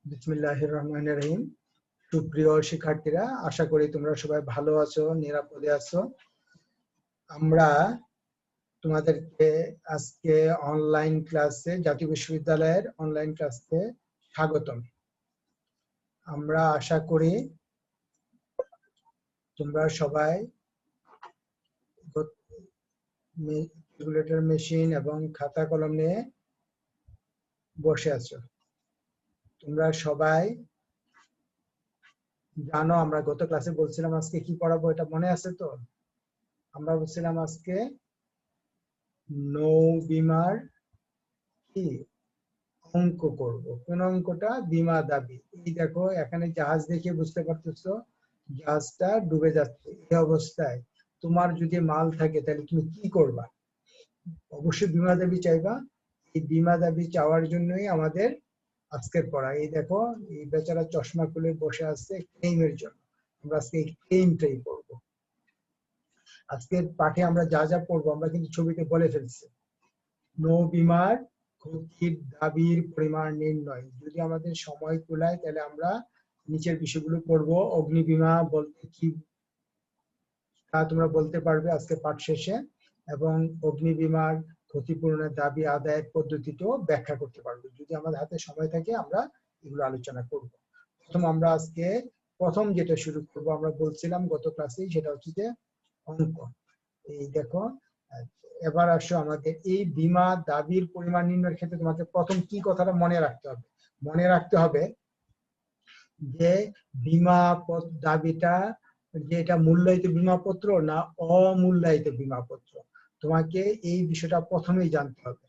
বিসমিল্লাহির রহমানির রহিম। সুপ্রিয় শিক্ষার্থীরা, আশা করি তোমরা সবাই ভালো আছো, নিরাপদে আছো। আমরা তোমাদেরকে আজকে অনলাইন ক্লাসে, জাতীয় বিশ্ববিদ্যালয়ের অনলাইন ক্লাসে স্বাগতম। আমরা আশা করি তোমরা সবাই ক্যালকুলেটর মেশিন এবং খাতা কলম নিয়ে বসে আছো। তোমরা সবাই জানো আমরা গত ক্লাসে বলছিলাম আজকে কি পড়াবো, এটা মনে আছে তো? আমরা বলছিলাম আজকে নৌ বিমার কি অঙ্ক করব। কোন অঙ্কটা? বিমা দাবি। এই দেখো, এখানে জাহাজ দেখে বুঝতে পারতেছো জাহাজটা ডুবে যাচ্ছে। এই অবস্থায় তোমার যদি মাল থাকে তাহলে তুমি কি করবা? অবশ্যই বিমা দাবি চাইবা। এই বিমা দাবি চাওয়ার জন্যই আমাদের আজকের পড়া। এই দেখো, এই বেচারা চশমা খুলে বসে আছে ক্লেইমের জন্য। আমরা আজকে এই ক্লেইমটাই পড়বো। আজকের পাঠে আমরা যা যা পড়বো আমরা কিন্তু ছবিতে বলে ফেলছি। নৌ বিমার ক্ষতির দাবির পরিমাণ নির্ণয়। যদি আমাদের সময় কুলায় তাহলে আমরা নিচের বিষয়গুলো পড়বো। অগ্নি বিমা বলতে কি তা তোমরা বলতে পারবে আজকে পাঠ শেষে, এবং অগ্নি বিমার ক্ষতিপূরণের দাবি আদায়ের পদ্ধতিটাও ব্যাখ্যা করতে পারবে। যদি আমাদের হাতে সময় থাকে আমরা এগুলো আলোচনা করব। আমরা আজকে প্রথম যেটা শুরু করব, আমরা বলছিলাম গত ক্লাসেই, সেটা হচ্ছে যে অঙ্ক। এই দেখো, এবার আসো আমাদের এই বীমা দাবির পরিমাণ নির্ণয়ের ক্ষেত্রে তোমাকে প্রথম কি কথাটা মনে রাখতে হবে? মনে রাখতে হবে যে বীমা দাবিটা যে এটা মূল্যায়িত বীমাপত্র না অমূল্যায়িত বীমাপত্র, তোমাকে এই বিষয়টা প্রথমেই জানতে হবে।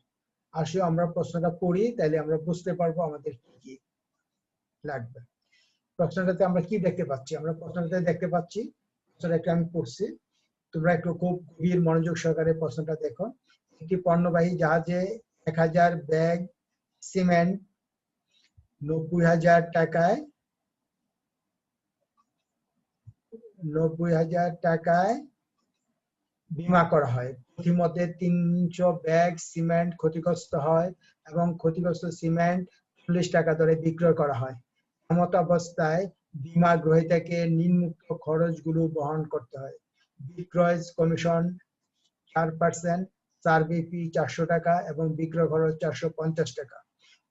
আসো আমরা প্রশ্নটা পড়ি, তাহলে আমরা বুঝতে পারবো আমাদের কি কি লাগবে। প্রশ্নটাতে আমরা কি দেখতে পাচ্ছি? আমরা প্রশ্নটাতে দেখতে পাচ্ছি, প্রশ্নটা আমি পড়ছি, তোমরা একটু খুব গভীর মনোযোগ সহকারে প্রশ্নটা দেখো। একটি পণ্যবাহী জাহাজে 1000 ব্যাগ সিমেন্ট 90,000 টাকায় বীমা করা হয়। ইতিমধ্যে 300 ব্যাগ সিমেন্ট ক্ষতিগ্রস্ত হয় এবং ক্ষতিগ্রস্ত সিমেন্ট 40 টাকা দরে বিক্রয় করা হয়। এমত অবস্থায় বীমা গ্রহীতাকে নিম্নোক্ত খরচগুলো বহন করতে হয়। বিক্রয় কমিশন 4%, সার্ভে ফি 400 টাকা এবং বিক্রয় খরচ 450 টাকা।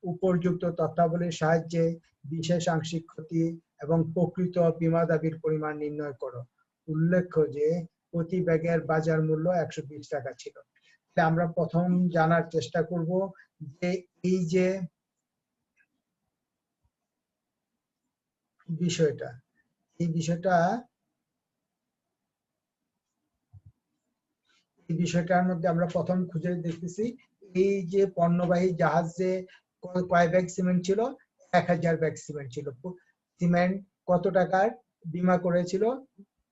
উপযুক্ত তথ্যাবলীর সাহায্যে বিশেষ আংশিক ক্ষতি এবং প্রকৃত বীমা দাবির পরিমাণ নির্ণয় করো। উল্লেখ্য যে প্রতি ব্যাগের বাজার মূল্য 120 টাকা ছিল। আমরা প্রথম জানার চেষ্টা করব যে এই যে বিষয়টা, এই বিষয়টার মধ্যে আমরা প্রথম খুঁজে দেখতেছি এই যে পণ্যবাহী জাহাজে কয় ব্যাগ সিমেন্ট ছিল? 1000 ব্যাগ সিমেন্ট ছিল। সিমেন্ট কত টাকার বীমা করেছিল?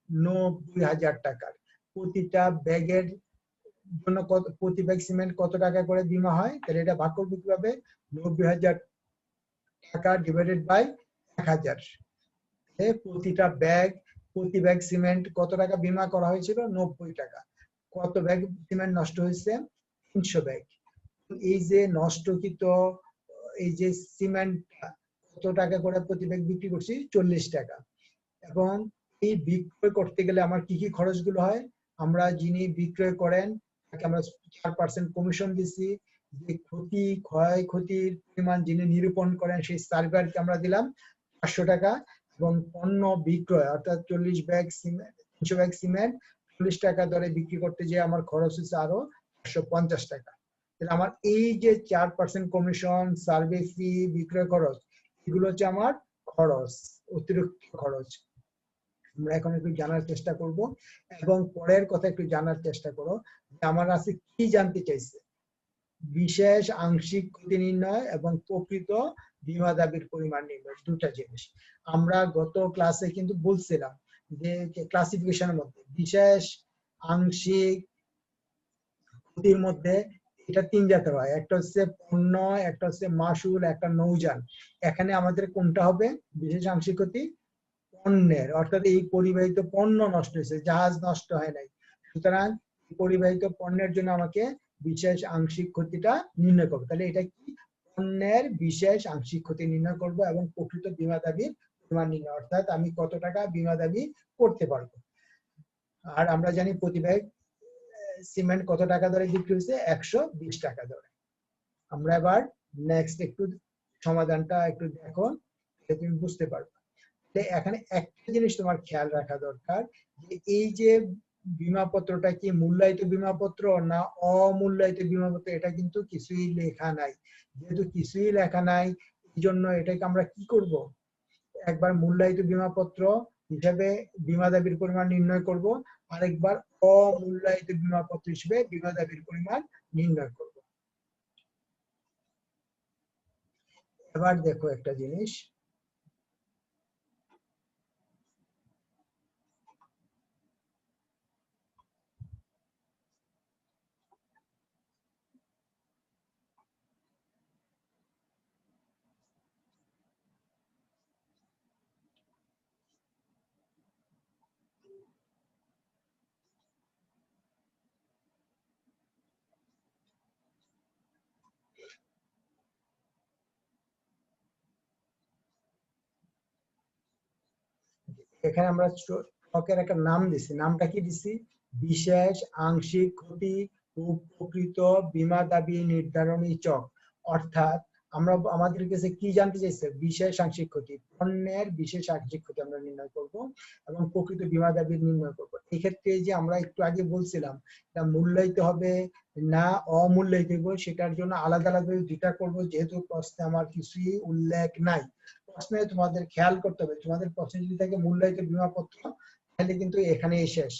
90,000 টাকার। প্রতিটা ব্যাগের জন্য প্রতি ব্যাগ সিমেন্ট কত টাকা করে বীমা হয়? তাহলে এটা ভাগ করবো কিভাবে? 90,000 টাকা ডিভাইডেড বাই 1000। প্রতিটা ব্যাগ, প্রতি ব্যাগ সিমেন্ট কত টাকা বীমা করা হয়েছিল? 90 টাকা। কত ব্যাগ সিমেন্ট নষ্ট হয়েছে? 300 ব্যাগ। এই যে নষ্টকৃত এই যে সিমেন্ট কত টাকা করে প্রতি ব্যাগ বিক্রি করছি? 40 টাকা। এবং এই বিক্রয় করতে গেলে আমার কি কি খরচগুলো হয়? আমরা যিনি বিক্রয় করেন তাকে আমরা 4% কমিশন দিচ্ছি। যে ক্ষতি ক্ষয়ক্ষতির পরিমাণ যিনি নিরূপণ করেন সেই সার্ভারকে আমরা দিলাম 500 টাকা। এবং পণ্য বিক্রয় অর্থাৎ 40 ব্যাগ সিমেন্ট, 300 ব্যাগ সিমেন্ট 40 টাকা দরে বিক্রি করতে যে আমার খরচ হচ্ছে আরো 450 টাকা। তাহলে আমার এই যে 4% কমিশন, সার্ভে ফি, বিক্রয় খরচ, এগুলো হচ্ছে আমার খরচ, অতিরিক্ত খরচ। আমরা এখন একটু জানার চেষ্টা করব, এবং পরের কথা একটু জানার চেষ্টা করো যে আমার কাছে কি জানতে চাইছে। বিশেষ আংশিক ক্ষতি নির্ণয় এবং প্রকৃত বীমা দাবির পরিমাণ নির্ণয়, দুটা জিনিস। আমরা গত ক্লাসে কিন্তু বলছিলাম যে ক্লাসিফিকেশনের মধ্যে বিশেষ আংশিক ক্ষতির মধ্যে এটা 3 জাতের হয়। একটা হচ্ছে পণ্য, একটা হচ্ছে মাসুল, একটা নৌযান। এখানে আমাদের কোনটা হবে? বিশেষ আংশিক ক্ষতি পণ্যের, অর্থাৎ এই পরিবাহিত পণ্য নষ্ট হয়েছে, জাহাজ নষ্ট হয় নাই। সুতরাং পরিবাহিত পণ্যের জন্য আমাকে বিশেষ আংশিক ক্ষতিটা নির্ণয় করবে। তাহলে এটা কি? পণ্যের বিশেষ আংশিক ক্ষতি নির্ণয় করব এবং প্রকৃত বীমা দাবির পরিমাণ নির্ণয়, অর্থাৎ আমি কত টাকা বীমা দাবি করতে পারবো। আর আমরা জানি প্রতি ব্যাগ সিমেন্ট কত টাকা দরে বিক্রি হয়েছে, 120 টাকা দরে। আমরা এবার নেক্সট একটু সমাধানটা একটু দেখো, তুমি বুঝতে পারবে। এখানে একটা জিনিস তোমার খেয়াল রাখা দরকার, যে এই যে বীমাপত্রটা কি মূল্যায়িত বীমাপত্র না অমূল্যায়িত বীমাপত্র, এটা কিন্তু কিছুই লেখা নাই। যেহেতু কিছুই লেখা নাই, এই জন্য এটাকে আমরা কি করব, একবার মূল্যায়িত বীমাপত্র হিসেবে বীমা দাবির পরিমাণ নির্ণয় করব, আরেকবার অমূল্যায়িত বীমাপত্র হিসেবে বীমা দাবির পরিমাণ নির্ণয় করব। এবার দেখো একটা জিনিস, এখানে আমরা স্টকের একটা নাম দিছি, নামটা কি দিছি, বিশেষ আংশিক ক্ষতি ও প্রকৃত বীমা দাবি নির্ধারণী চক। অর্থাৎ আমরা আমাদের কাছে কি জানতে চাইছে, বিশেষ আংশিক ক্ষতি, পণ্যের বিশেষ আংশিক ক্ষতি আমরা নির্ণয় করব এবং প্রকৃত বীমা দাবি নির্ণয় করব। এই ক্ষেত্রে যে আমরা একটু আগে বলছিলাম এটা মূল্যায়িত হবে না অমূল্যায়িত হবে, সেটার জন্য আলাদা আলাদা দুইটা করব, যেহেতু প্রশ্নে আমার কিছুই উল্লেখ নাই। প্রশ্নে তোমাদের খেয়াল করতে হবে, তোমাদের প্রশ্নে যদি থাকে মূল্যায়িত বীমাপত্র, তাহলে কিন্তু এখানেই শেষ,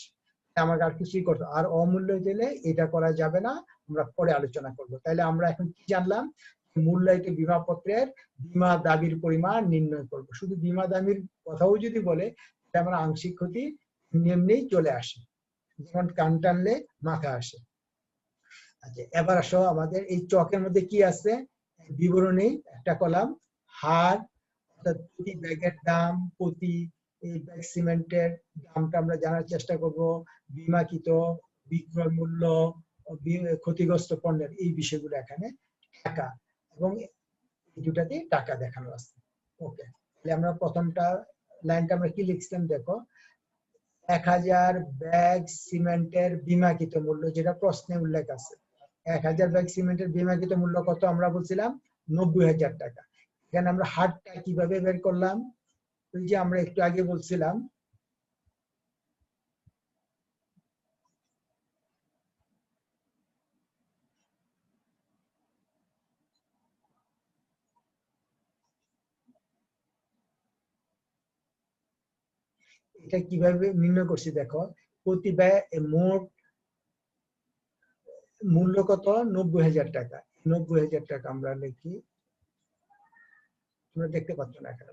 আমাকে আর কিছুই করতে, আর অমূল্যায়িত হলে এটা করা যাবে না, আমরা পরে আলোচনা করব। তাহলে আমরা এখন কি জানলাম, মূল্যায়িত বীমাপত্রের বীমা দাবির পরিমাণ নির্ণয় করব। শুধু বীমা দাবির কথাও যদি বলে, আমরা আংশিক ক্ষতি এমনি চলে আসে, যেমন কান টানলে মাথা আসে। আচ্ছা, এবার আসো আমাদের এই চকের মধ্যে কি আছে, বিবরণী একটা কলাম, হার অর্থাৎ প্রতি ব্যাগের দাম, প্রতি এই ব্যাগ সিমেন্টের দামটা আমরা জানার চেষ্টা করব, বীমাকৃত বিক্রয় মূল্য, ক্ষতিগ্রস্ত পণ্যের এই বিষয়গুলো এখানে টাকা, এবং এই দুটাতে টাকা দেখানো আছে। ওকে, তাহলে আমরা প্রথমটা লাইনটা আমরা কি লিখছিলাম দেখো, 1000 ব্যাগ সিমেন্টের বীমাকৃত মূল্য, যেটা প্রশ্নে উল্লেখ আছে। 1000 ব্যাগ সিমেন্টের বীমাকৃত মূল্য কত আমরা বলছিলাম, 90,000 টাকা। এখানে আমরা হারটা কিভাবে বের করলাম, ওই যে আমরা একটু আগে বলছিলাম, এটা কিভাবে নির্ণয় করছি দেখো, প্রতি ব্যয় মোট মূল্য কত, 90,000 টাকা। 90,000 টাকা আমরা লিখি, তোমরা দেখতে পাচ্ছ না এখানে,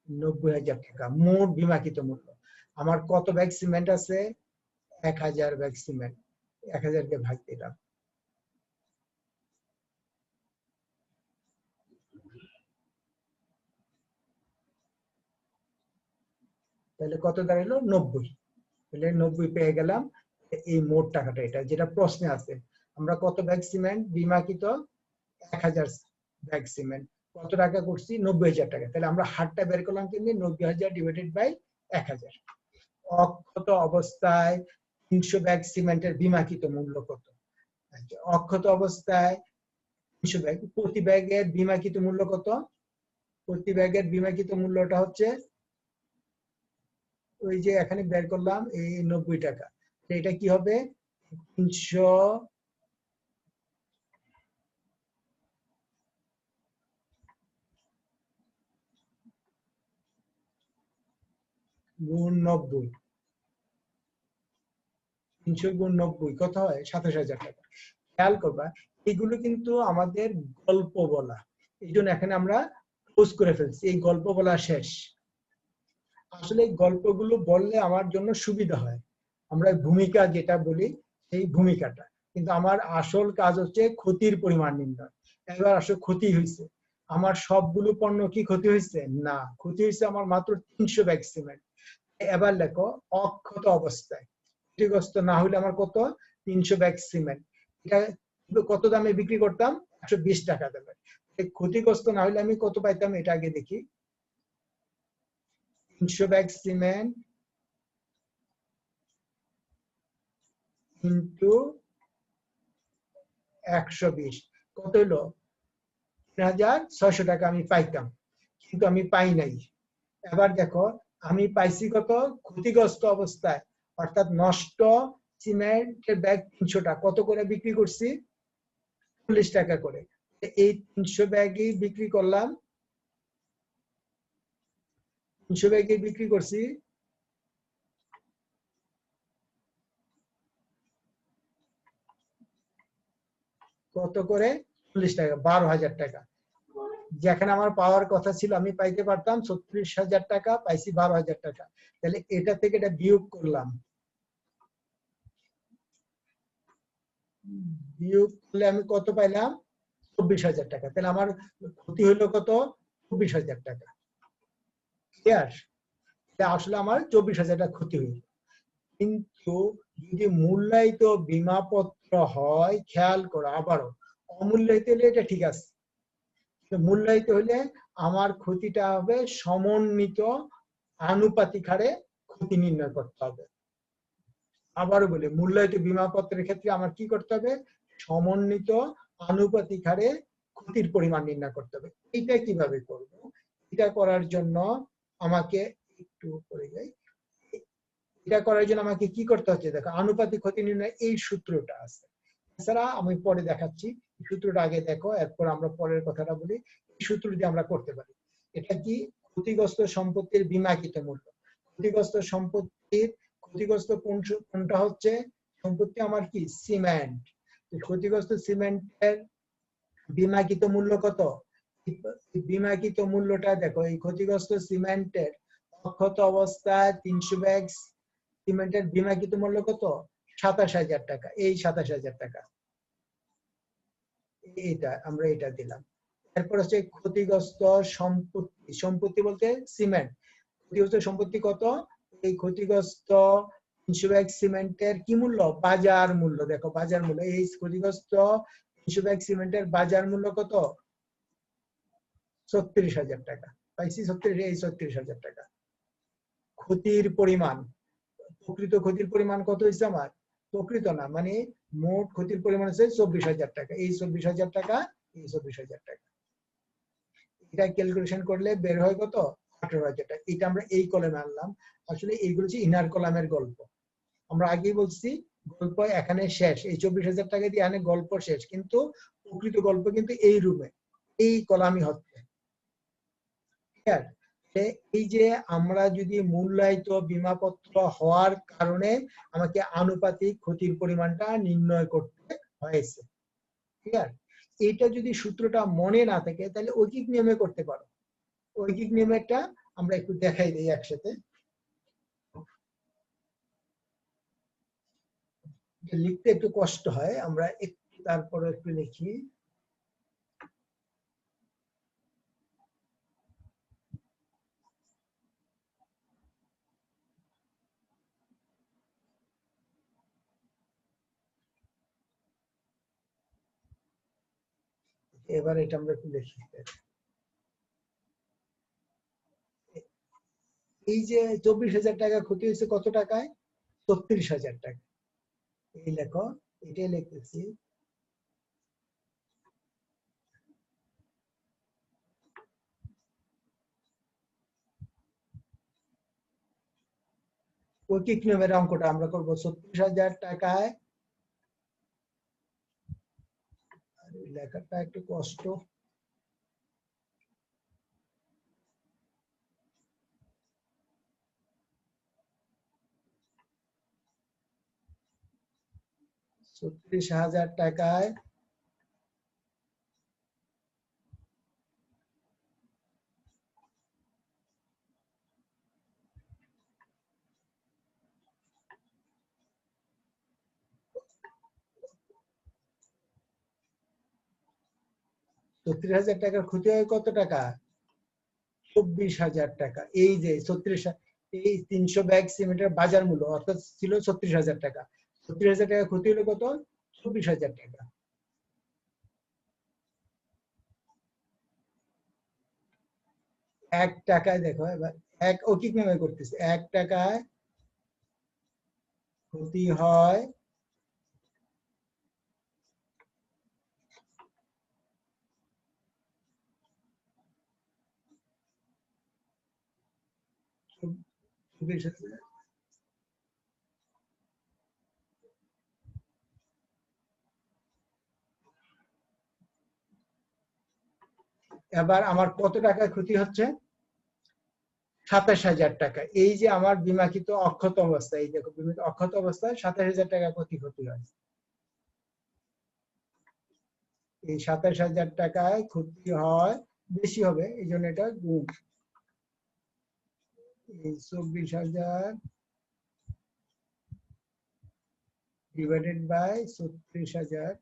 90,000 টাকা মোট বীমাকৃত মূল্য। আমার কত ব্যাগ সিমেন্ট আছে, 1000 ব্যাগ সিমেন্ট, 1000 কে ভাগ দিলাম, তাহলে কত দাঁড়ালো, 90। তাহলে 90 পেয়ে গেলাম, এই মোট টাকাটা, এটা যেটা প্রশ্নে আছে। আমরা কত ব্যাগ সিমেন্ট বীমাকৃত, 1000 ব্যাগ সিমেন্ট, কত টাকা করছি, 90,000 টাকা। তাহলে আমরা হারটা বের করলাম কিন্তু 90,000 ডিভাইডেড বাই 1000। অক্ষত অবস্থায় 300 ব্যাগ সিমেন্টের বীমাকৃত মূল্য কত, অক্ষত অবস্থায় 300 ব্যাগ, প্রতি ব্যাগের বীমাকৃত মূল্য কত, প্রতি ব্যাগের বীমাকৃত মূল্যটা হচ্ছে ওই যে এখানে বের করলাম, এই 90 টাকা। এটা কি হবে, 300 গুণ 90, 300 গুণ 90 কত হয়, 27,000 টাকা। খেয়াল করবা, এগুলো কিন্তু আমাদের গল্প বলা, এই জন্য এখানে আমরা ক্লোজ করে ফেলছি, এই গল্প বলা শেষ। আসলে গল্পগুলো বললে আমার জন্য সুবিধা হয়, আমরা ভূমিকা যেটা বলি সেই ভূমিকাটা, কিন্তু আমার আসল কাজ হচ্ছে ক্ষতির পরিমাণ নির্ণয়। এবার আসলে ক্ষতি হয়েছে, আমার সবগুলো পণ্য কি ক্ষতি হয়েছে? না, ক্ষতি হয়েছে আমার মাত্র 300 ব্যাগ সিমেন্ট। এবার লেখো অক্ষত অবস্থায়, ক্ষতিগ্রস্ত না হলে আমার কত? 300 ব্যাগ সিমেন্ট। এটা কত দামে বিক্রি করতাম? 120 টাকা দামে। ক্ষতিগ্রস্ত না হলে আমি কত পাইতাম এটা আগে দেখি। 300 ব্যাগ সিমেন্ট ইন্টু 120 কত হলো? 3600 টাকা আমি পাইতাম, কিন্তু আমি পাই নাই। এবার দেখো আমি পাইছি কত? ক্ষতিগ্রস্ত অবস্থায়, অর্থাৎ নষ্ট সিমেন্টের ব্যাগ 300টা কত করে বিক্রি করছি? 40 টাকা করে। এই 300 ব্যাগই বিক্রি করলাম, 300 ব্যাগই বিক্রি করছি কত করে? 40 টাকা, 12,000 টাকা। যেখানে আমার পাওয়ার কথা ছিল আমি পাইতে পারতাম 36,000 টাকা, পাইছি 12,000 টাকা। তাহলে এটা থেকে এটা বিয়োগ করলাম, বিয়োগ করলে আমি কত পাইলাম? 24,000 টাকা। তাহলে আমার ক্ষতি হলো কত? 24,000 টাকা। ক্লিয়ার? আসলে আমার 24,000 টাকা ক্ষতি হইল। কিন্তু যদি মূল্যায়িত বীমাপত্র হয়, খেয়াল করো আবারও, অমূল্যায়িত হলে এটা ঠিক আছে, মূল্যায়িত হলে আমার ক্ষতিটা হবে সমন্বিত আনুপাতিক হারে ক্ষতি নির্ণয় করতে হবে। আবারও বলি, মূল্যায়িত বীমাপত্রের ক্ষেত্রে আমার কি করতে হবে? সমন্বিত আনুপাতিক হারে ক্ষতির পরিমাণ নির্ণয় করতে হবে। এটা কিভাবে করব? এটা করার জন্য আমাকে একটু করে যাই, এটা করার জন্য আমাকে কি করতে হচ্ছে? দেখো, আনুপাতিক ক্ষতি নির্ণয় এই সূত্রটা আছে। এছাড়া আমি পরে দেখাচ্ছি, সূত্রটা আগে দেখো, এরপর আমরা পরের কথাটা বলি। এই সূত্র দিয়ে আমরা করতে পারি। এটা কি? ক্ষতিগ্রস্ত সম্পত্তির বীমাকৃত মূল্য। ক্ষতিগ্রস্ত সম্পত্তির ক্ষতিগ্রস্ত কোনটা হচ্ছে? সম্পত্তি আমার কি? সিমেন্ট। ক্ষতিগ্রস্ত সিমেন্টের বীমাকৃত মূল্য কত? বীমাকৃত মূল্যটা দেখো, এই ক্ষতিগ্রস্ত সিমেন্টের অক্ষত অবস্থায় 300 ব্যাগ সিমেন্টের বীমাকৃত মূল্য কত? 27,000 টাকা। এই 27,000 টাকা, এটা আমরা এটা দিলাম। এরপর হচ্ছে ক্ষতিগ্রস্ত সম্পত্তি। সম্পত্তি বলতে সিমেন্ট। ক্ষতিগ্রস্ত সম্পত্তি কত? এই ক্ষতিগ্রস্ত 300 ব্যাগ সিমেন্টের কি মূল্য? বাজার মূল্য। দেখো বাজার মূল্য, এই ক্ষতিগ্রস্ত 300 ব্যাগ সিমেন্টের বাজার মূল্য কত? 36,000 টাকা। পাইছি 36, এই 36,000 টাকা। ক্ষতির পরিমাণ, প্রকৃত ক্ষতির পরিমাণ কত হয়েছে আমার? প্রকৃত না, মানে মোট ক্ষতির পরিমাণ হচ্ছে 24,000 টাকা। এই 24,000 টাকা, এই 24,000 টাকা। এটা ক্যালকুলেশন করলে বের হয় কত? 18,000 টাকা। এটা আমরা এই কলামে আনলাম। আসলে এইগুলো হচ্ছে ইনার কলামের গল্প। আমরা আগেই বলছি গল্প এখানে শেষ, এই 24,000 টাকা দিয়ে এখানে গল্প শেষ, কিন্তু প্রকৃত গল্প কিন্তু এই রুমে, এই কলামই হচ্ছে। এই যে আমরা যদি মূল্যায়িত বীমাপত্র হওয়ার কারণে আমাকে আনুপাতিক ক্ষতির পরিমাণটা নির্ণয় করতে হয়েছে, ঠিক আছে? এটা যদি সূত্রটা মনে না থাকে তাহলে ঐকিক নিয়মে করতে পারো। ঐকিক নিয়মেরটা আমরা একটু দেখাই দিই একসাথে। লিখতে একটু কষ্ট হয়, আমরা একটু তারপরে একটু লিখি। এবার এটা আমরা একটু লিখি। এই যে 24,000 টাকা ক্ষতি হয়েছে কত টাকায়? 36,000 টাকা। এই লেখো, এটাই লিখতেছি। ঐকিক নিয়মের অঙ্কটা আমরা করবো 36,000 টাকায়। লেখাটা একটু কষ্ট। 36,000 টাকায় 36,000 টাকার ক্ষতি হয় কত টাকা? 24,000 টাকা। এই যে 36, এই 300 ব্যাগ সিমেন্টের বাজার মূল্য অর্থাৎ ছিল 36,000 টাকা। 36,000 টাকা ক্ষতি হলো কত? 24,000 টাকা। এক টাকায় দেখো এবার এক অকিক নামে করতেছে। 1 টাকায় ক্ষতি হয় 24,000। এবার আমার কত টাকা ক্ষতি হচ্ছে? 27,000 টাকা। এই যে আমার বিমাকৃত অক্ষত অবস্থা, এই দেখো বিমাকৃত অক্ষত অবস্থায় 27,000 টাকা ক্ষতি হয়। এই 27,000 টাকায় ক্ষতি হয় বেশি হবে, এই জন্য এটা গুণ। এই 24,000 ডিভাইডেড বাই 36,000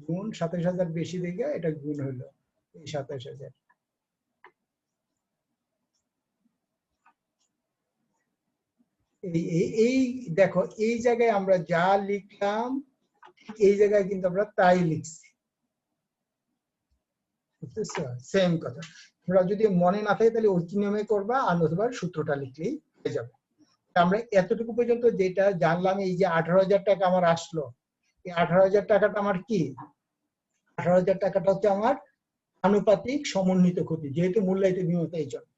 গুণ 27,000 বেশি দেখে এটা গুণ হলো এই 27,000। এই দেখো এই জায়গায় আমরা যা লিখলাম এই জায়গায় কিন্তু আমরা তাই লিখছি, বুঝতেছো? সেম কথা। তোমরা যদি মনে না থাকে তাহলে ওই নিয়মে করবা, আর নতুবা সূত্রটা লিখলেই হয়ে যাবে। আমরা এতটুকু পর্যন্ত যেটা জানলাম, এই যে 18,000 টাকা আমার আসলো, এই 18,000 টাকাটা আমার কি? 18,000 টাকাটা হচ্ছে আমার আনুপাতিক সমন্বিত ক্ষতি, যেহেতু মূল্যায়িত বিমতা এই জন্য।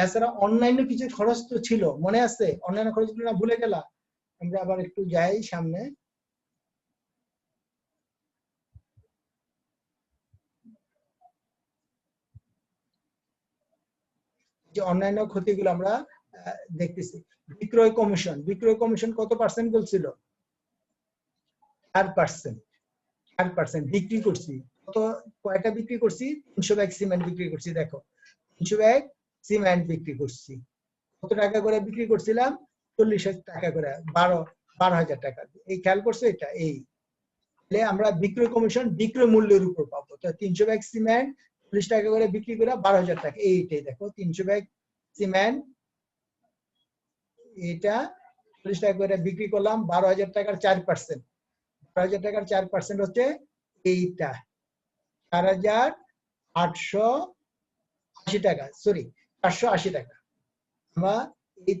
এছাড়া অন্যান্য কিছু খরচ তো ছিল, মনে আছে? অন্যান্য খরচগুলো না ভুলে গেলা? আমরা আবার একটু যাই সামনে। যে অন্যান্য ক্ষতিগুলো আমরা দেখতেছি। বিক্রয় কমিশন, বিক্রয় কমিশন কত পার্সেন্ট বলছিল? 4%। 4% বিক্রি করছি কত? কয়টা বিক্রি করছি? 300 ব্যাগ সিমেন্ট বিক্রি করছি। দেখো 300 ব্যাগ সিমেন্ট বিক্রি করছি। কত টাকা করে বিক্রি করছিলাম? 40,000 টাকা করে, 12,000 টাকা। এই খেয়াল করছো এটা? এই তাহলে আমরা বিক্রয় কমিশন বিক্রয় মূল্যের উপর পাবো। তো 300 ব্যাগ সিমেন্ট 40 টাকা করে বিক্রি করে 12,000 টাকা। এইটাই দেখো 300 ব্যাগ সিমেন্ট, এটা 40 টাকা করে বিক্রি করলাম, 12,000 টাকার 4%। 12,000 টাকার 4% হচ্ছে এইটা 4,880 টাকা, সরি 480 টাকা। আমরা এই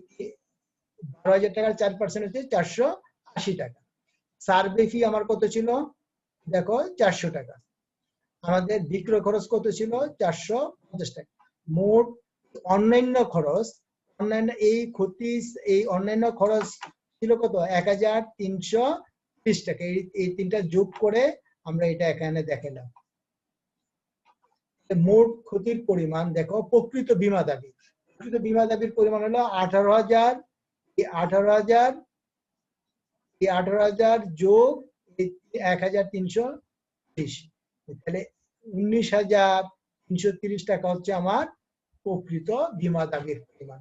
12,000 টাকার 4% হচ্ছে 480 টাকা। সার্ভে ফি আমার কত ছিল? দেখো 400 টাকা। আমাদের বিক্রয় খরচ কত ছিল? 450 টাকা। মোট অন্যান্য খরচ, অন্যান্য এই ক্ষতি, এই অন্যান্য খরচ ছিল কত? 1,330 টাকা। এই তিনটা যোগ করে আমরা এটা এখানে দেখালাম। মোট ক্ষতির পরিমাণ দেখো, প্রকৃত বীমা দাবি, প্রকৃত বীমা দাবির পরিমাণ হলো 18,000। এই 18,000, এই 18,000 যোগ 1,330, তাহলে 19,330 টাকা হচ্ছে আমার প্রকৃত বীমা দাবির পরিমাণ।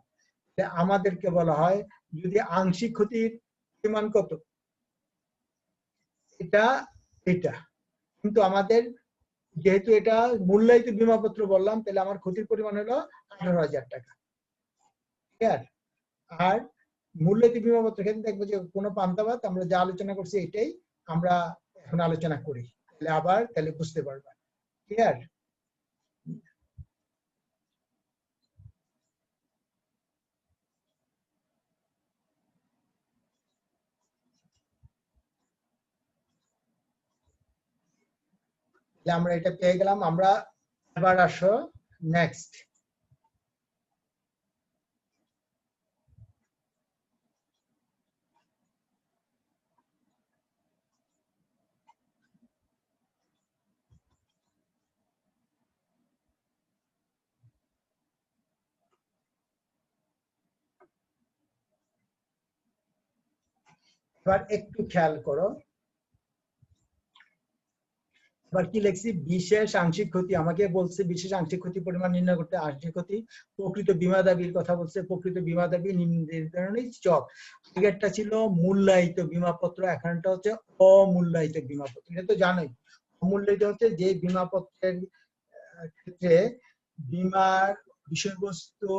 আমাদেরকে বলা হয় যদি আংশিক ক্ষতির পরিমাণ কত? এটা এটা কিন্তু আমাদের যেহেতু এটা মূল্যায়িত বীমাপত্র বললাম, তাহলে আমার ক্ষতির পরিমাণ হলো 18,000 টাকা। ক্লিয়ার? আর মূল্যায়িত বীমাপত্রের ক্ষেত্রে দেখবো যে কোনো পান্তাবাদ আমরা যা আলোচনা করছি এটাই আমরা এখন আলোচনা করি, তাহলে আবার তাহলে বুঝতে পারবা। ক্লিয়ার? আমরা এটা পেয়ে গেলাম। আমরা এবার আসো নেক্সট। এবার একটু খেয়াল করো, এবার কি লিখছি, বিশেষ আংশিক ক্ষতি, আমাকে বলছে বিশেষ আংশিক ক্ষতি পরিমাণ নির্ণয় করতে। আংশিক ক্ষতি প্রকৃত বীমা দাবির কথা বলছে, প্রকৃত বীমা দাবি নির্ধারণী চক। আগেরটা ছিল মূল্যায়িত বীমাপত্র, এখনটা হচ্ছে অমূল্যায়িত বীমাপত্র। এটা তো জানোই, অমূল্যায়িত হচ্ছে যে বীমাপত্রের ক্ষেত্রে বীমার বিষয়বস্তু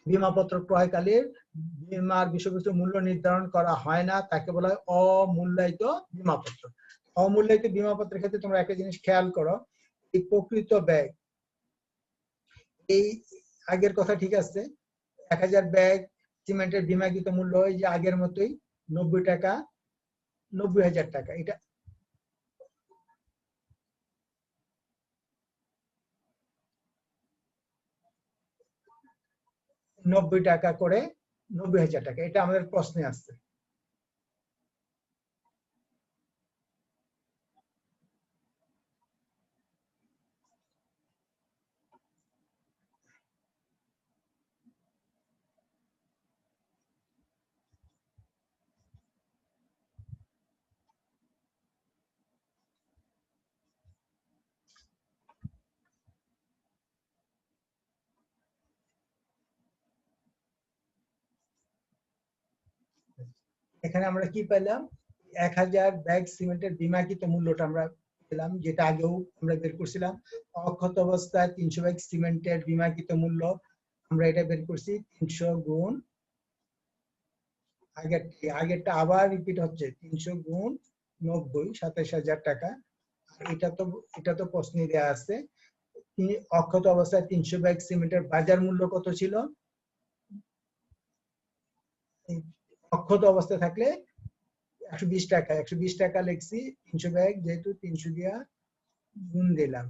বীমাপত্র ক্রয়কালীন বীমার বিষয়বস্তু মূল্য নির্ধারণ করা হয় না, তাকে বলা হয় অমূল্যায়িত বীমাপত্র। অমূল্যায়িত বীমাপত্রের ক্ষেত্রে তোমরা একটা জিনিস খেয়াল করো, এই প্রকৃত ব্যয়, এই আগের কথা ঠিক আছে, 1000 ব্যাগ সিমেন্টের বীমাকৃত মূল্য ওই যে আগের মতোই 90 টাকা, 90,000 টাকা। এটা টাকা করে, 90,000 টাকা, এটা আমাদের প্রশ্নে আসছে। এখানে আমরা কি পেলাম, 1000 ব্যাগ সিমেন্টের বীমাকৃত মূল্যটা আমরা পেলাম, যেটা আগেও আমরা বের করছিলাম। অক্ষত অবস্থায় 300 ব্যাগ সিমেন্টের বীমাকৃত মূল্য আমরা এটা বের করছি 300 গুণ আগেরটা আবার রিপিট হচ্ছে, 300 গুণ 90, 27,000 টাকা। এটা তো প্রশ্নে দেওয়া আছে। অক্ষত অবস্থায় 300 ব্যাগ সিমেন্টের বাজার মূল্য কত ছিল, অক্ষত অবস্থায় থাকলে 120 টাকা, 120 টাকা লিখছি। 300 ব্যাগ যেহেতু 300 দিয়া গুণ দিলাম,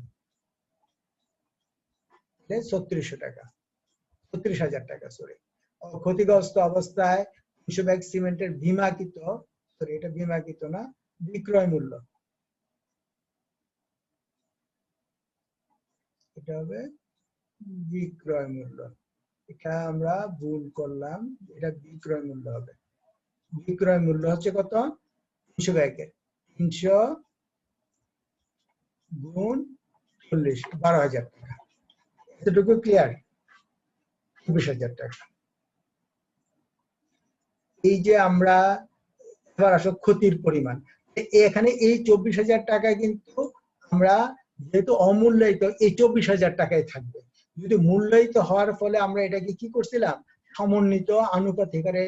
3600 টাকা, 36,000 টাকা, সরি। ক্ষতিগ্রস্ত অবস্থায় 300 ব্যাগ সিমেন্টের বীমাকৃত, সরি এটা বীমাকৃত না, বিক্রয় মূল্য, এটা হবে বিক্রয় মূল্য। এটা আমরা ভুল করলাম, এটা বিক্রয় মূল্য হবে। বিক্রয় মূল্য হচ্ছে কত, 300 ব্যাগের 300 গুণ 40, 12,000 টাকা। এতটুকু ক্লিয়ার, 24,000 টাকা। এই যে আমরা এবার আসো ক্ষতির পরিমাণ, এখানে এই 24,000 টাকা কিন্তু আমরা যেহেতু অমূল্যায়িত, এই 24,000 টাকায় থাকবে। যদি মূল্যায়িত হওয়ার ফলে আমরা এটাকে কি করছিলাম, সমন্বিত আনুপাতিক হারে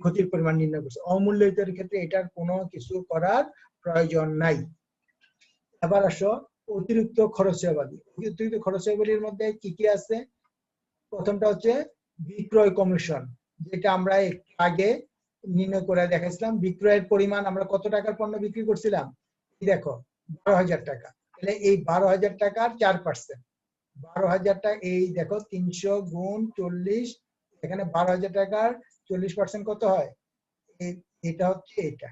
ক্ষতির পরিমাণ নির্ণয় করছি। অমূল্যায়িতের ক্ষেত্রে এটার কোনো কিছু করার প্রয়োজন নাই। এবার আসো অতিরিক্ত খরচাবলী। অতিরিক্ত খরচাবলীর মধ্যে কি কি আছে, প্রথমটা হচ্ছে বিক্রয় কমিশন, যেটা আমরা আগে নির্ণয় করে দেখাইছিলাম। বিক্রয়ের পরিমাণ আমরা কত টাকার পণ্য বিক্রি করছিলাম, দেখো 12,000 টাকা। তাহলে এই 12,000 টাকার 4%, 12,000 টাকা, এই দেখো 300 গুণ 40, এখানে 12,000 টাকার 40% কত হয়, এটা হচ্ছে এটা।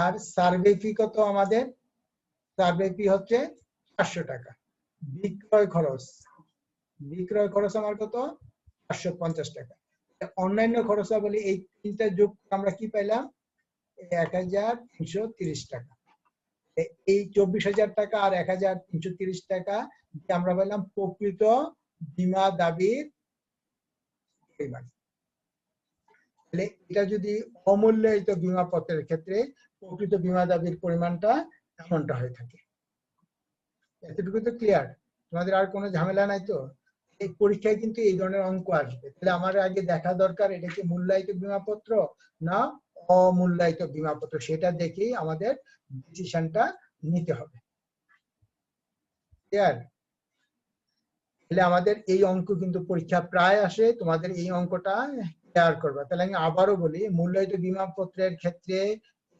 আর সার্ভে ফি কত আমাদের, সার্ভে ফি হচ্ছে 500 টাকা। বিক্রয় খরচ, বিক্রয় খরচ আমার কত, 550 টাকা। অন্যান্য খরচাবলী এই তিনটা যোগ আমরা কি পাইলাম, 1,330 টাকা। এই 24,000 টাকা আর 1,330 টাকা আমরা পেলাম প্রকৃত বীমা দাবির পরিমাণ। তাহলে এটা যদি অমূল্যায়িত বীমা পত্রের ক্ষেত্রে প্রকৃত বীমা দাবির পরিমাণটা এমনটা হয়ে থাকে। এতটুকু তো ক্লিয়ার, তোমাদের আর কোনো ঝামেলা নাই তো? এই পরীক্ষায় কিন্তু এই ধরনের অঙ্ক আসবে। তাহলে আমার আগে দেখা দরকার এটা কি মূল্যায়িত বীমাপত্র না অমূল্যায়িত বীমাপত্র, সেটা দেখেই আমাদের ডিসিশনটা নিতে হবে। ক্লিয়ার? তাহলে আমাদের এই অঙ্ক কিন্তু পরীক্ষা প্রায় আসে, তোমাদের এই অঙ্কটা ক্লিয়ার করবা। তাহলে আমি আবারও বলি, মূল্যায়িত বীমাপত্রের ক্ষেত্রে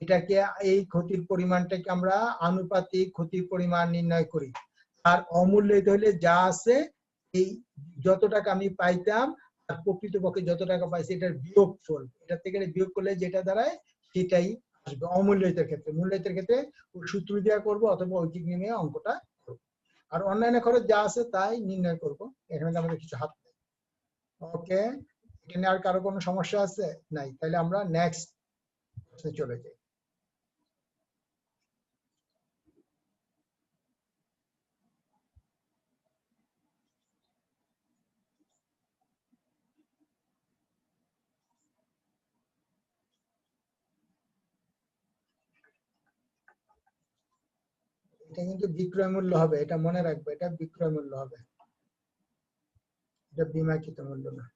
এটাকে, এই ক্ষতির পরিমাণটাকে আমরা আনুপাতিক ক্ষতির পরিমাণ নির্ণয় করি। আর অমূল্যায়িত হলে যা আছে, এই যত টাকা আমি পাইতাম আর প্রকৃতপক্ষে যত টাকা পাইছি এটার বিয়োগফল, এটা থেকে বিয়োগ করলে যেটা দাঁড়ায় সেটাই আসবে অমূল্যায়িতের ক্ষেত্রে। মূল্যায়িতের ক্ষেত্রে ওই সূত্র দেওয়া করবো অথবা ঐকিক নিয়ে অঙ্কটা করবো। আর অন্যান্য খরচ যা আছে তাই নির্ণয় করব, এখানে আমাদের কিছু হাত নেই। ওকে, এখানে আর কারো কোনো সমস্যা আছে? নাই, তাহলে আমরা নেক্সট চলে যাই। এটা কিন্তু বিক্রয় মূল্য হবে, এটা মনে রাখবে, এটা বিক্রয় মূল্য হবে, এটা বীমাকৃত মূল্য না।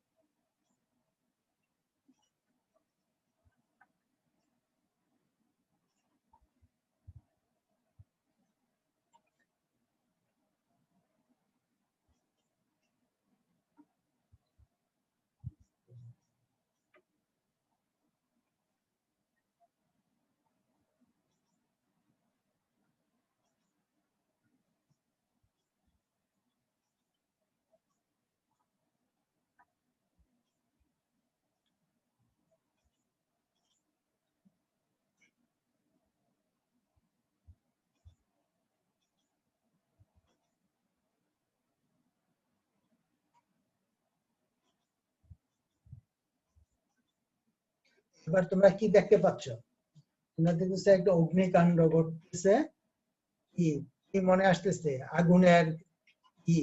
এবার তোমরা কি দেখতে পাচ্ছ? তোমরা দেখতেছো একটা অগ্নিকাণ্ড ঘটতেছে। কি কি মনে আসতেছে? আগুনের কি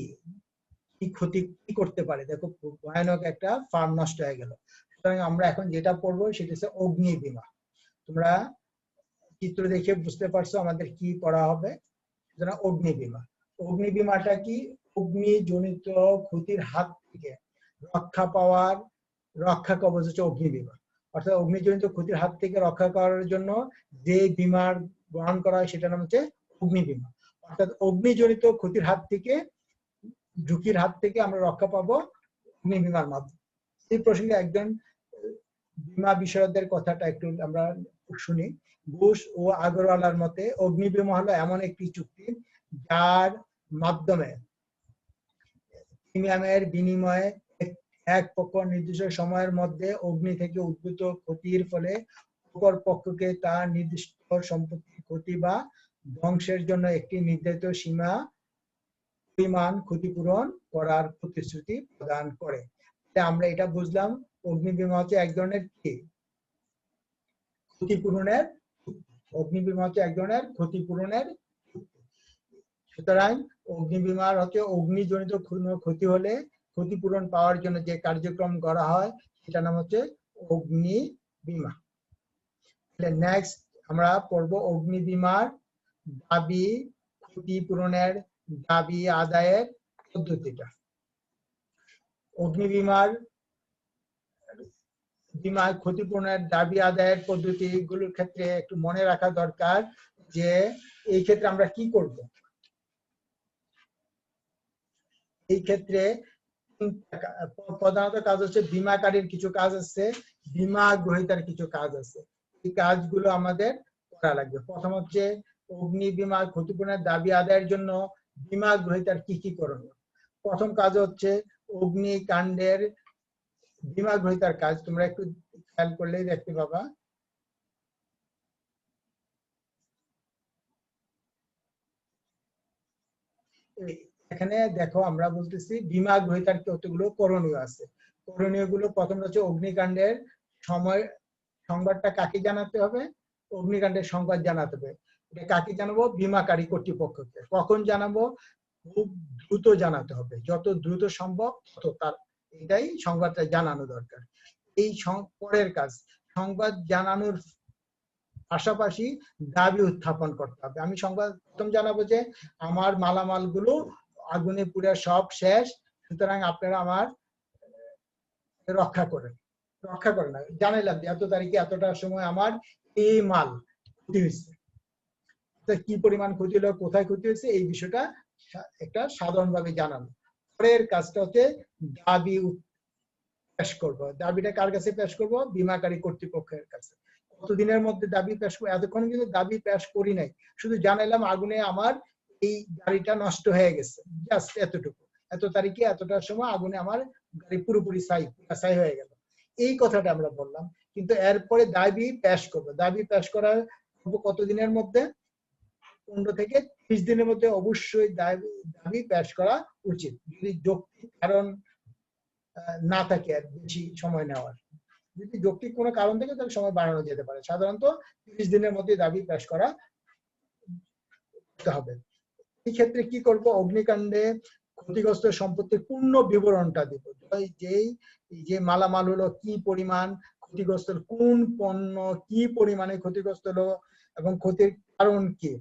কি ক্ষতি কি করতে পারে? দেখো, ভয়ানক একটা ফার্ম নষ্ট হয়ে গেল। সুতরাং আমরা এখন যেটা পড়বো সেটা হচ্ছে অগ্নি বীমা। তোমরা চিত্র দেখে বুঝতে পারছো আমাদের কি করা হবে। সুতরাং অগ্নি বীমা, অগ্নি বীমাটা কি? অগ্নিজনিত ক্ষতির হাত থেকে রক্ষা পাওয়ার রক্ষা কবচ হচ্ছে অগ্নি বীমা। অর্থাৎ অগ্নিজনিত ক্ষতির হাত থেকে রক্ষা করার জন্য যে বীমার গ্রহণ করা হয় সেটার নাম হচ্ছে অগ্নি বীমা। অর্থাৎ অগ্নিজনিত ক্ষতির হাত থেকে, ঝুঁকির হাত থেকে আমরা রক্ষা পাবো অগ্নি বীমার মাধ্যমে। এই প্রসঙ্গে একজন বীমা বিশারদের কথাটা একটু আমরা শুনি। বুশ ও আগরওয়ালার মতে অগ্নি বীমা হলো এমন একটি চুক্তি যার মাধ্যমে প্রিমিয়ামের বিনিময়ে এক পক্ষ নির্দিষ্ট সময়ের মধ্যে অগ্নি থেকে উদ্ভূত ক্ষতির ফলে অপর পক্ষকে তার নির্দিষ্ট সম্পত্তির ক্ষতি বা ধ্বংসের জন্য একটি নির্ধারিত সীমা পরিমাণ ক্ষতিপূরণ করার প্রতিশ্রুতি প্রদান করে। আমরা এটা বুঝলাম, অগ্নি বীমা হচ্ছে এক ধরনের কি ক্ষতিপূরণের, অগ্নি বীমা হচ্ছে এক ধরনের ক্ষতিপূরণের। সুতরাং অগ্নি বীমার হচ্ছে অগ্নিজনিত ক্ষতি হলে ক্ষতিপূরণ পাওয়ার জন্য যে কার্যক্রম করা হয় সেটা নাম হচ্ছে অগ্নি বীমা। নেক্সট আমরা পড়বো অগ্নি বীমার দাবি ক্ষতিপূরণের দাবি আদায়ের পদ্ধতিটা। অগ্নি বীমার ক্ষতিপূরণের দাবি আদায়ের পদ্ধতিগুলোর ক্ষেত্রে একটু মনে রাখা দরকার যে এই ক্ষেত্রে আমরা কি করব। এই ক্ষেত্রে প্রধানত কাজ হচ্ছে বীমাকারীর কিছু কাজ আছে, বীমা গ্রহীতার কিছু কাজ আছে। এই কাজগুলো আমাদের করা লাগবে। প্রথম হচ্ছে অগ্নি বীমা ক্ষতিপূরণের দাবি আদায়ের জন্য বীমা গ্রহীতার কি কি করণীয়। প্রথম কাজ হচ্ছে অগ্নিকাণ্ডের বীমা গ্রহীতার কাজ। তোমরা একটু খেয়াল করলেই দেখতে পাবা। এখানে দেখো আমরা বলতেছি বীমা গ্রহীতার কতগুলো করণীয় আছে। করণীয় গুলো প্রথম হচ্ছে অগ্নিকাণ্ডের সময় সংবাদটা কাকে জানাতে হবে? অগ্নিকাণ্ডের সংবাদ জানাতে হবে। এটা কাকে জানাবো? বীমাকারী কর্তৃপক্ষকে। কখন জানাবো? খুব দ্রুত জানাতে হবে, যত দ্রুত সম্ভব তত তার এটাই সংবাদটা জানানো দরকার। এই পরের কাজ সংবাদ জানানোর পাশাপাশি দাবি উত্থাপন করতে হবে। আমি সংবাদ প্রথম জানাবো যে আমার মালামাল গুলো আগুনে পুড়ে সব শেষ, সুতরাং আপনারা আমার রক্ষা করেন। রক্ষা করেন না, জানাইলাম যে এত তারিখে এতটার সময় আমার এই মাল ক্ষতি হয়েছে, কি পরিমাণ ক্ষতি হলো, কোথায় ক্ষতি হয়েছে, এই বিষয়টা একটা সাধারণভাবে জানানো। পরের কাজটা হচ্ছে দাবি পেশ করবো। দাবিটা কার কাছে পেশ করবো? বীমাকারী কর্তৃপক্ষের কাছে। কতদিনের মধ্যে দাবি পেশ করবো? এতক্ষণ কিন্তু দাবি পেশ করি নাই, শুধু জানাইলাম আগুনে আমার এই গাড়িটা নষ্ট হয়ে গেছে, জাস্ট এতটুকু। এত তারিখে এতটার সময় আগুনে আমার গাড়ি পুরোপুরি ছাই হয়ে গেল, এই কথাটা আমরা বললাম। কিন্তু এরপরে দাবি পেশ করবো। দাবি পেশ করার কতদিনের মধ্যে? 15 থেকে 30 দিনের মধ্যে অবশ্যই দাবি পেশ করা উচিত, যদি যৌক্তিক কারণ না থাকে আর বেশি সময় নেওয়ার। যদি যৌক্তিক কোনো কারণ থাকে তাহলে সময় বাড়ানো যেতে পারে। সাধারণত 30 দিনের মধ্যে দাবি পেশ করা হবে। এই ক্ষেত্রে কি করব? অগ্নিকাণ্ডে ক্ষতিগ্রস্ত সম্পত্তির পূর্ণ বিবরণটা দিব। যে মালামাল হলো কি পরিমাণ ক্ষতিগ্রস্ত, কোন পণ্য কি পরিমাণে ক্ষতিগ্রস্ত হলো এবং ক্ষতির কারণ কি,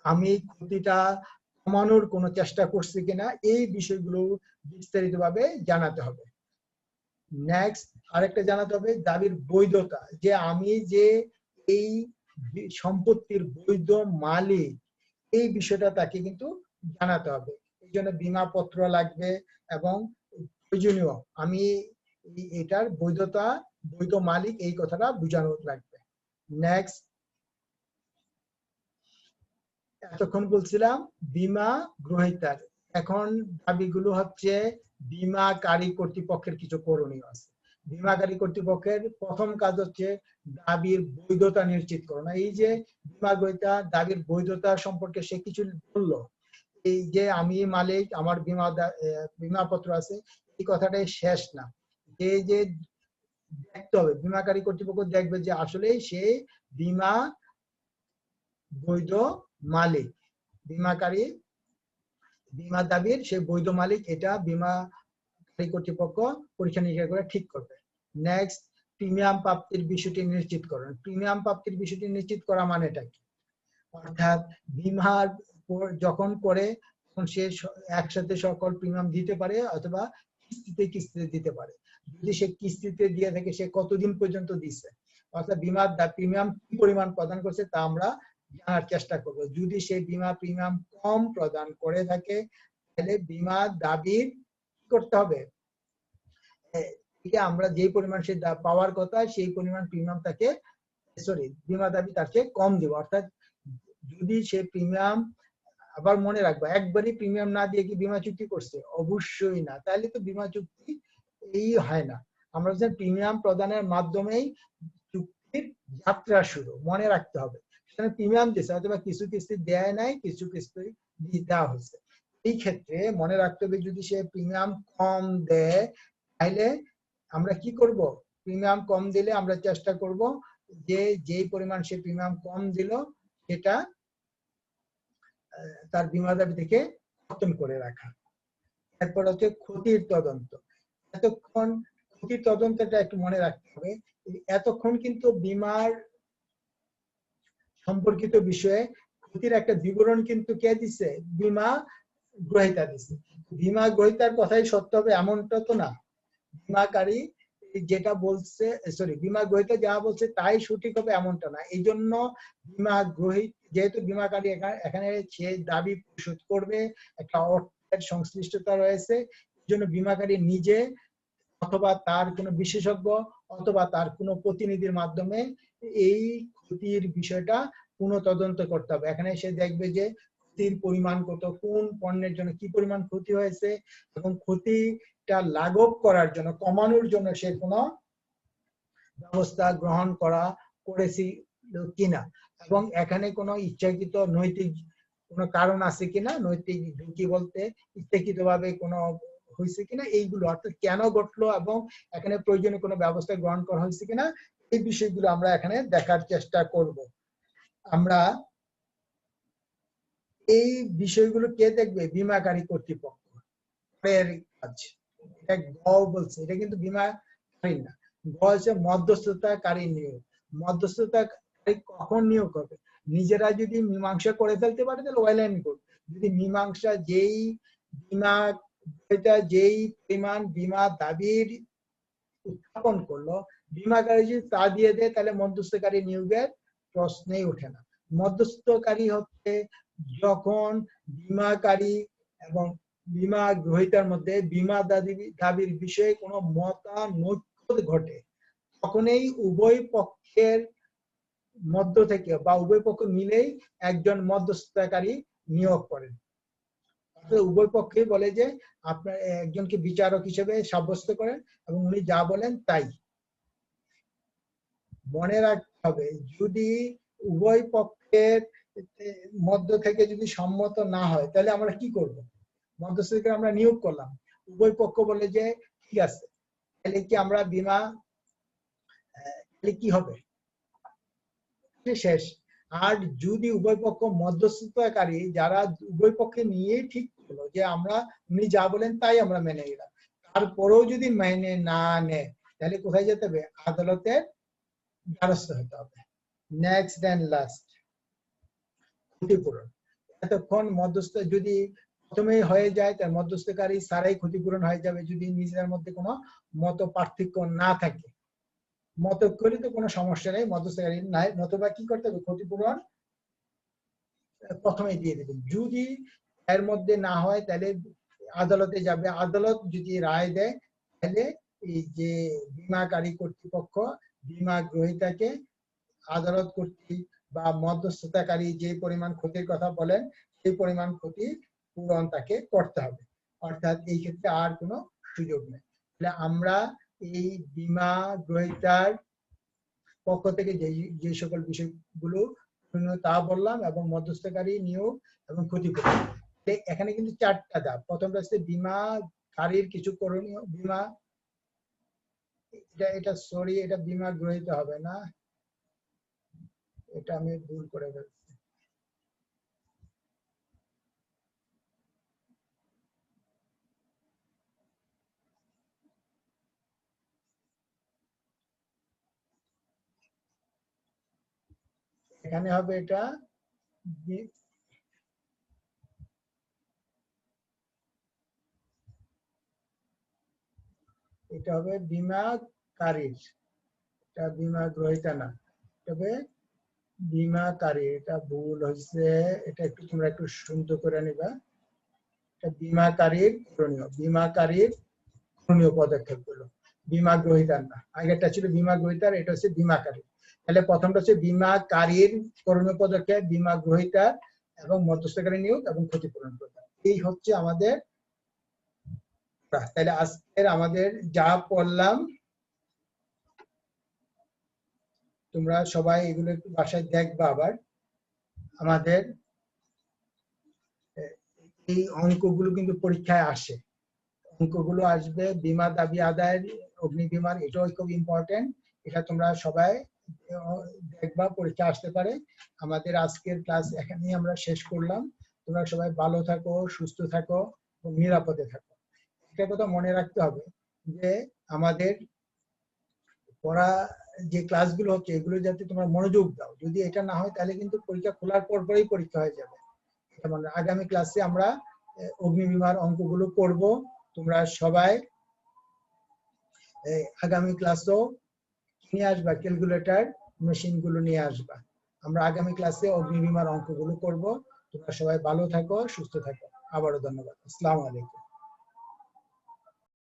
আমি ক্ষতিটা কমানোর কোনো চেষ্টা করছি কিনা, এই বিষয়গুলো বিস্তারিতভাবে জানাতে হবে। নেক্সট আরেকটা জানাতে হবে দাবির বৈধতা, যে আমি যে এই সম্পত্তির বৈধ মালিক, এই বিষয়টা তাকে কিন্তু জানাতে হবে। এই জন্য বীমা পত্র লাগবে এবং প্রয়োজনীয় আমি এটার বৈধতা, বৈধ মালিক এই কথাটা বোঝানো লাগবে। নেক্সট, এতক্ষণ বলছিলাম বীমা গ্রহীতার, এখন দাবিগুলো হচ্ছে বীমাকারী কর্তৃপক্ষের কিছু করণীয় আছে। বীমাকারী কর্তৃপক্ষের প্রথম কাজ হচ্ছে দাবির বৈধতা নিশ্চিত করা। এই যে বীমা গ্রহীতা দাবির বৈধতা সম্পর্কে সে কিছু বললো, এই যে আমি মালিক, আমার বীমাপত্র আছে, এই কথাটাই শেষ না। এই যে দেখতে হবে, বীমাকারী কর্তৃপক্ষ দেখবে যে আসলে সে বীমা বৈধ মালিক, বীমাকারী বীমা দাবির সে বৈধ মালিক, এটা বীমাকারী কর্তৃপক্ষ পরীক্ষা নিরীক্ষা করে ঠিক করবে। নেক্সট, প্রিমিয়াম প্রাপ্তির বিষয়টি নিশ্চিত করুন। প্রিমিয়াম প্রাপ্তির বিষয়টি নিশ্চিত করা মানেটা কি? অর্থাৎ বীমা যখন করে তখন সে একসাথে সকল প্রিমিয়াম দিতে পারে অথবা কিস্তিতে কিস্তিতে দিতে পারে। যদি সে কিস্তিতে দিয়ে থাকে, সে কতদিন পর্যন্ত দিচ্ছে, অর্থাৎ বীমার প্রিমিয়াম কি পরিমাণ প্রদান করছে তা আমরা জানার চেষ্টা করব। যদি সে বীমা প্রিমিয়াম কম প্রদান করে থাকে, তাহলে বীমা দাবির কি করতে হবে, আমরা যে পরিমাণ সে পাওয়ার কথা সেই পরিমাণ প্রিমিয়াম তাকে, সরি, বীমা দাবি তার চেয়ে কম দিব। অর্থাৎ যদি সে প্রিমিয়াম, আবার মনে রাখবো, একবারই প্রিমিয়াম না দিয়ে কি বীমা চুক্তি করছে? অবশ্যই না, তাহলে তো বীমা চুক্তি এই হয় না। আমরা প্রিমিয়াম প্রদানের মাধ্যমেই চুক্তির যাত্রা শুরু, মনে রাখতে হবে। সেখানে প্রিমিয়াম দিচ্ছে অথবা কিছু কিস্তি দেয় নাই, কিছু কিস্তি দেওয়া হয়েছে। এই ক্ষেত্রে মনে রাখতে হবে, যদি সে প্রিমিয়াম কম দেয় তাহলে আমরা কি করব? প্রিমিয়াম কম দিলে আমরা চেষ্টা করব যে যেই পরিমাণ সে প্রিমিয়াম কম দিল সেটা তার বীমা দাবি থেকে খতম করে রাখা। এরপর হচ্ছে ক্ষতির তদন্ত। এতক্ষণ ক্ষতির তদন্তটা একটু মনে রাখতে হবে। এতক্ষণ কিন্তু বীমার সম্পর্কিত বিষয়ে ক্ষতির একটা বিবরণ কিন্তু কে দিচ্ছে? বীমা গ্রহীতা দিচ্ছে। বীমা গ্রহীতার কথাই সত্য হবে এমনটা তো না। বীমাকারী যেটা বলছে, সরি, বীমা গ্রহীতা যা বলছে তাই সঠিক হবে এমনটা না। এই জন্য বীমা গ্রহীত, যেহেতু বীমাকারী এখানে সে দাবি পরিশোধ করবে, একটা অর্থের সংশ্লিষ্টতা রয়েছে, এই জন্য বীমাকারী নিজে অথবা তার কোনো বিশেষজ্ঞ অথবা তার কোনো প্রতিনিধির মাধ্যমে এই ক্ষতির বিষয়টা পুনঃ তদন্ত করতে হবে। এখানে সে দেখবে যে ক্ষতির পরিমাণ কত, কোন পণ্যের জন্য কি পরিমাণ ক্ষতি হয়েছে এবং ক্ষতিটা লাঘব করার জন্য, কমানোর জন্য সে কোনো ব্যবস্থা গ্রহণ করেছি কিনা, এবং এখানে কোনো ইচ্ছাকৃত নৈতিক কোনো কারণ আছে কিনা, নৈতিক ঝুঁকি বলতে ইচ্ছাকৃত ভাবে কোনো হয়েছে কিনা, এইগুলো অর্থাৎ কেন ঘটলো এবং এখানে প্রয়োজনীয় কোনো ব্যবস্থা গ্রহণ করা হয়েছে কিনা, এই বিষয়গুলো আমরা এখানে দেখার চেষ্টা করব। আমরা এই বিষয়গুলো কে দেখবে? বীমাকারী কর্তৃপক্ষ। এটা গ বলছে, এটা কিন্তু বীমাকারী না। গ হচ্ছে মধ্যস্থতাকারী নিয়োগ। মধ্যস্থতাকারী কখন নিয়োগ হবে? নিজেরা যদি মীমাংসা করে ফেলতে পারে তাহলে ওয়েল গুড। যদি মীমাংসা যেই বীমা যেই পরিমাণ বীমা দাবির উত্থাপন করলো, বীমাকারী যদি তা দিয়ে দেয় তাহলে মধ্যস্থকারী নিয়োগের প্রশ্নেই ওঠে না। মধ্যস্থকারী হচ্ছে যখন বীমাকারী এবং বীমা গ্রহীতার মধ্যে বীমা দাবির বিষয়ে কোনো মতানৈক্য ঘটে, তখনই উভয় পক্ষের মধ্য থেকে বা উভয় পক্ষ মিলেই একজন মধ্যস্থতাকারী নিয়োগ করেন। উভয় পক্ষই বলে যে আপনার একজনকে বিচারক হিসেবে সাব্যস্ত করেন এবং উনি যা বলেন তাই। মনে রাখতে হবে, যদি উভয় পক্ষের মধ্য থেকে যদি সম্মত না হয় তাহলে আমরা কি করব? মধ্যস্থকে আমরা নিয়োগ করলাম, উভয় পক্ষ বলে যে ঠিক আছে, তাহলে কি আমরা বীমা, তাহলে কি হবে? শেষ। আর যদি উভয় পক্ষ মধ্যস্থতাকারী যারা উভয় পক্ষে নিয়ে ঠিক করলো যে আমরা উনি যা বলেন তাই আমরা মেনে নিলাম, তারপরেও যদি মেনে না নেয় তাহলে কোথায় যেতে হবে? আদালতের দ্বারস্থ হতে হবে। নেক্সট এন্ড লাস্ট, ক্ষতিপূরণ। এতক্ষণ মধ্যস্থ যদি প্রথমেই হয়ে যায় তার মধ্যস্থকারী ছাড়াই ক্ষতিপূরণ হয়ে যাবে যদি নিজেদের মধ্যে কোনো মত পার্থক্য না থাকে। মত করলে তো কোনো সমস্যা নেই, মধ্যস্থকারী নাই, নতুবা কি করতে হবে, ক্ষতিপূরণ প্রথমেই দিয়ে দেবেন। যদি এর মধ্যে না হয় তাহলে আদালতে যাবে, আদালত যদি রায় দেয় তাহলে এই যে বীমাকারী কর্তৃপক্ষ বীমা গ্রহীতাকে আদালত কর্তৃক বা মধ্যস্থতাকারী যে পরিমাণ ক্ষতির কথা বলেন সেই পরিমাণ ক্ষতি পূরণ তাকে করতে হবে, অর্থাৎ এই ক্ষেত্রে আর কোনো সুযোগ নেই। তাহলে আমরা এই বীমা গ্রহীতার পক্ষ থেকে যে সকল বিষয়গুলো তা বললাম এবং মধ্যস্থকারী নিয়োগ এবং ক্ষতিপূরণ, এখানে কিন্তু 4টা ধাপ। প্রথমটা হচ্ছে বীমাকারীর কিছু করণীয়, বীমা এটা সরি এটা বীমা গ্রহীতা হবে না, এটা আমি ভুল করে ফেলছি। এখানে হবে এটা এটা হবে বীমাকারীর, এটা বীমা গ্রহীতা না, তবে বীমাকারী, এটা ভুল হয়েছে, এটা একটু তোমরা একটু সুন্দর করে নিবা। এটা বীমাকারীর করণীয় পদক্ষেপগুলো, বীমা গ্রহীতার না। আগেরটা ছিল বীমা গ্রহীতার, এটা হচ্ছে বীমাকারী। তাহলে প্রথমটা হচ্ছে বীমাকারীর করণীয় পদক্ষেপ, বীমা গ্রহীতার এবং মধ্যস্থকারী নিয়োগ এবং ক্ষতিপূরণ প্রদান। এই হচ্ছে আমাদের। তাহলে আজকের আমাদের যা পড়লাম তোমরা সবাই এগুলো একটু বাসায় দেখবা। আবার আমাদের এই অঙ্কগুলো কিন্তু পরীক্ষায় আসে, অঙ্কগুলো আসবে বীমা দাবি আদায়ের, অগ্নি বীমার, এটাও খুব ইম্পর্টেন্ট। এটা তোমরা সবাই দেখবা, পরীক্ষা আসতে পারে। আমাদের আজকের ক্লাস এখানেই আমরা শেষ করলাম। তোমরা সবাই ভালো থাকো, সুস্থ থাকো এবং নিরাপদে থাকো। একটা কথা মনে রাখতে হবে যে আমাদের পড়া যে ক্লাসগুলো হচ্ছে এগুলো যাতে তোমরা মনোযোগ দাও, যদি এটা না হয় তাহলে কিন্তু পরীক্ষা খোলার পরই পরীক্ষা হয়ে যাবে। মানে আগামী ক্লাসে আমরা অগ্নি বীমার অঙ্কগুলো করব। তোমরা সবাই আগামী ক্লাসও নিয়ে আসবা, ক্যালকুলেটর মেশিন গুলো নিয়ে আসবা। আমরা আগামী ক্লাসে অগ্নি বীমার অঙ্কগুলো করব। তোমরা সবাই ভালো থাকো, সুস্থ থাকো। আবারও ধন্যবাদ। আসসালামু আলাইকুম।